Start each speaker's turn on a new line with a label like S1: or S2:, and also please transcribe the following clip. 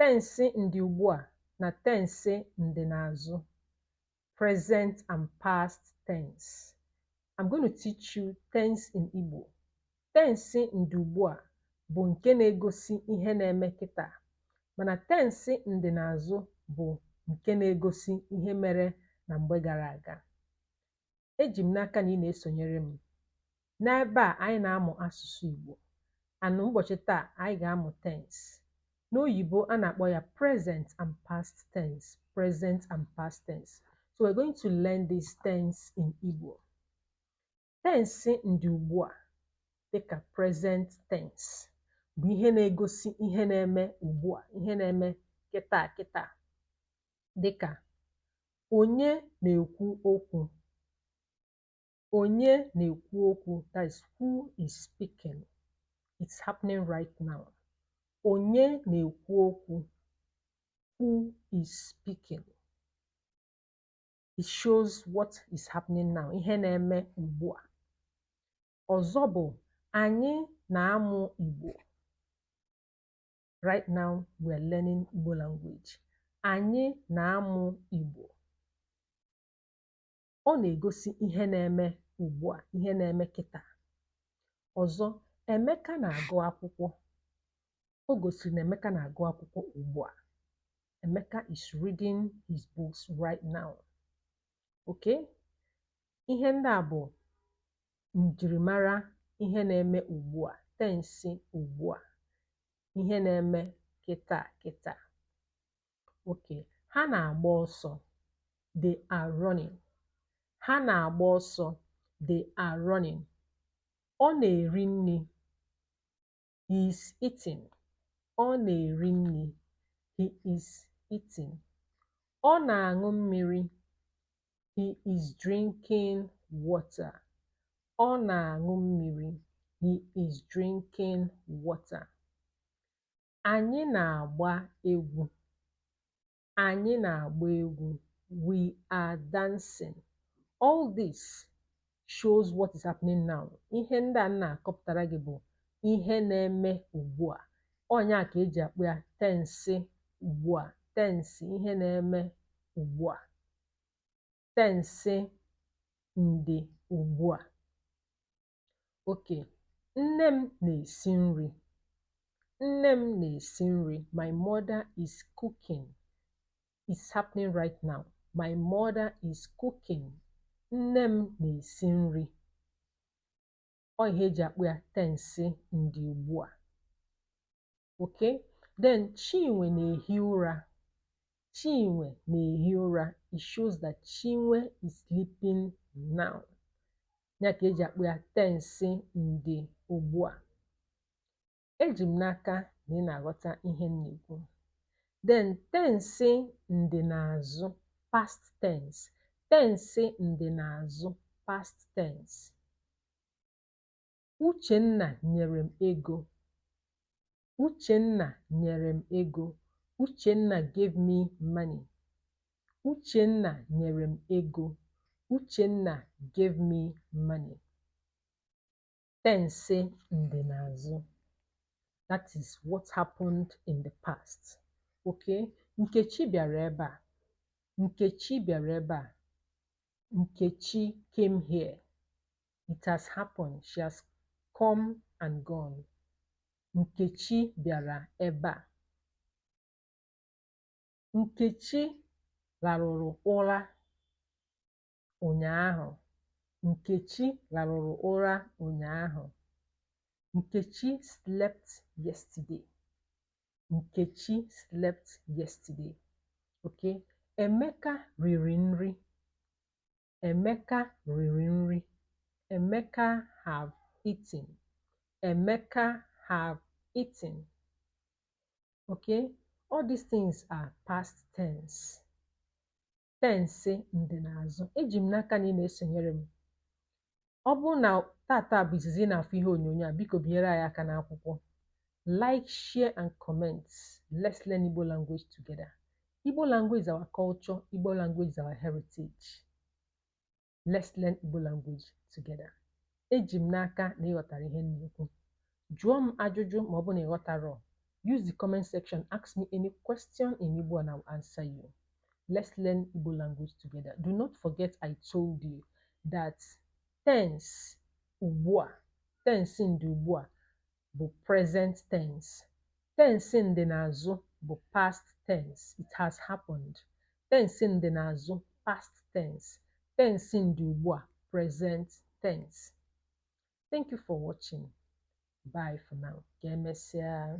S1: tensi ndị ugbu a na tensi ndị n'azụ, present and past tense. I'm going to teach you tense in Igbo. Tensi ndị ugbu a bụ nke na-egosi ihe na-eme kịta, mana tensi ndị n'azụ bụ nke na-egosi ihe mere na mgbe gara aga. Eji m n'aka na ị na-esonyere m. N'ebe a anyị na-amụ asụsụ Igbo. Ụbọchị taa anyị ga-amụ tense. N'oyibo a na-akpọ ya present and past tense. Present and past tense. So we're going to learn this tense in Igbo. Tense ndị ugbu a dịka present tense bụ ihe na-egosi ihe na-eme ugbu a, ihe na-eme kịta kịta. Dịka onye na-ekwu okwu. Onye na-ekwu okwu, that is who is speaking. It's happening right now. Onye na-ekwu okwu. Who is speaking? It shows what is happening now. Ihe na-eme ugbu a. Ọzọ bụ anyị na-amụ Igbo. Right now we are learning Igbo language. Anyị na-amụ Igbo. Ọ na-egosi ihe na-eme ugbu a, ihe na-eme kịta. Ọzọ, Emeka na-agụ akwụkwọ. O gosiri na Emeka na-agụ akwụkwọ ugbu a. Emeka is reading his books right now. Okay? Ihe ndị a bụ njirimara ihe na-eme ugbu a, tensi ugbu a, ihe na-eme kịta kịta. Okay, ha na-agba ọsọ. They are running. Ha na-agba ọsọ. They are running. Ọ na-eri nri. He is eating. Ọ na-eri nri. He is eating. Ọ na-aṅụ mmiri. He is drinking water. Ọ na-aṅụ mmiri. He is drinking water. Anyị na-agba egwu. Anyị na-agba egwu. We are dancing. All this shows what is happening now. Ihe ndị a na-akọpụtara gị bụ ihe na-eme ugbu a. Ọnya ka eji akpọ ya tensi ugbu a. Tensi ihe na-eme ugbu a. Tensi ndị ugbu a. Okay. Nne m na-esi nri. Nne m na-esi nri. My mother is cooking. It's happening right now. My mother is cooking. Nne m na-esi nri. Ọ ihe eji akpọ ya tensi ndị ugbu a. Okay? Then Chinwe na-ehi ụra. Chinwe na-ehi ụra. It shows that Chinwe is sleeping now. Ya ka eji akpọ ya tensi ndị ugbu a. Eji m n'aka na ị na-aghọta ihe m na-ekwu. Then tensi ndị n'azụ, past tense. Tensi ndị n'azụ, past tense. Uchenna nyere m ego. Uchenna nyere m ego. Uchenna gave me money. Uchenna nyere m ego. Uchenna gave me money. Tensi ndị n'azụ. That is what happened in the past. Okay? Nkechi bịara ebe a. Nkechi bịara ebe a. Nkechi came here. It has happened. She has come and gone. Nkechi bịara ebe a. Nkechi larụrụ ụra ụnyaahụ. Nkechi larụrụ ụra ụnyaahụ. Nkechi slept yesterday. Nkechi slept yesterday. Okay? Emeka riri nri. Emeka riri nri. Emeka have eaten. Emeka have eaten. Okay? All these things are past tense. Tense ndị n'azụ. Eji m n'aka na ị na-esonyere m. Ọ bụrụ na tata bụ izizi na-afụ ihe onyonyo a, biko binyere anyị aka n'akwụkwọ. Like, share, and comment. Let's learn Igbo language together. Igbo language is our culture. Igbo language is our heritage. Let's learn Igbo language together. Eji m n'aka na ịghọtara ihe m na-ekwu. Jụọ m ajụjụ ma ọ bụ na ịghọtarọ. Use the comment section. Ask me any question in Igbo and I'll answer you. Let's learn Igbo language together. Do not forget I told you that tense ugbua, tense ndị ugbua bụ present tense. Tense ndị n'azụ bụ past tense. It has happened. Tense ndị n'azụ past tense. Tense ndị ugbua present tense. Thank you for watching. Bye for now. Ka emesịa.